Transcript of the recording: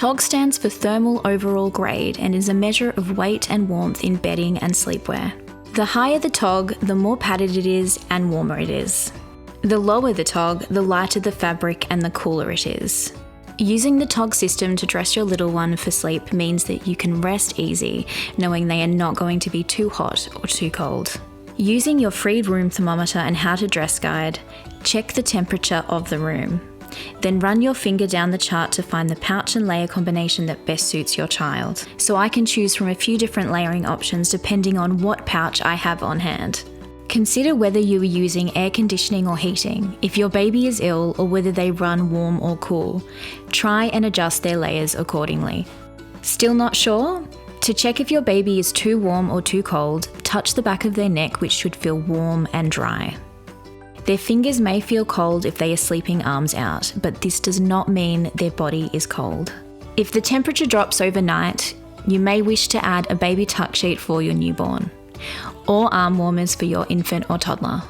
TOG stands for Thermal Overall Grade and is a measure of weight and warmth in bedding and sleepwear. The higher the TOG, the more padded it is and warmer it is. The lower the TOG, the lighter the fabric and the cooler it is. Using the TOG system to dress your little one for sleep means that you can rest easy, knowing they are not going to be too hot or too cold. Using your free room thermometer and how to dress guide, check the temperature of the room. Then run your finger down the chart to find the pouch and layer combination that best suits your child. So I can choose from a few different layering options depending on what pouch I have on hand. Consider whether you are using air conditioning or heating, if your baby is ill, or whether they run warm or cool. Try and adjust their layers accordingly. Still not sure? To check if your baby is too warm or too cold, touch the back of their neck, which should feel warm and dry. Their fingers may feel cold if they are sleeping arms out, but this does not mean their body is cold. If the temperature drops overnight, you may wish to add a baby tuck sheet for your newborn, or arm warmers for your infant or toddler.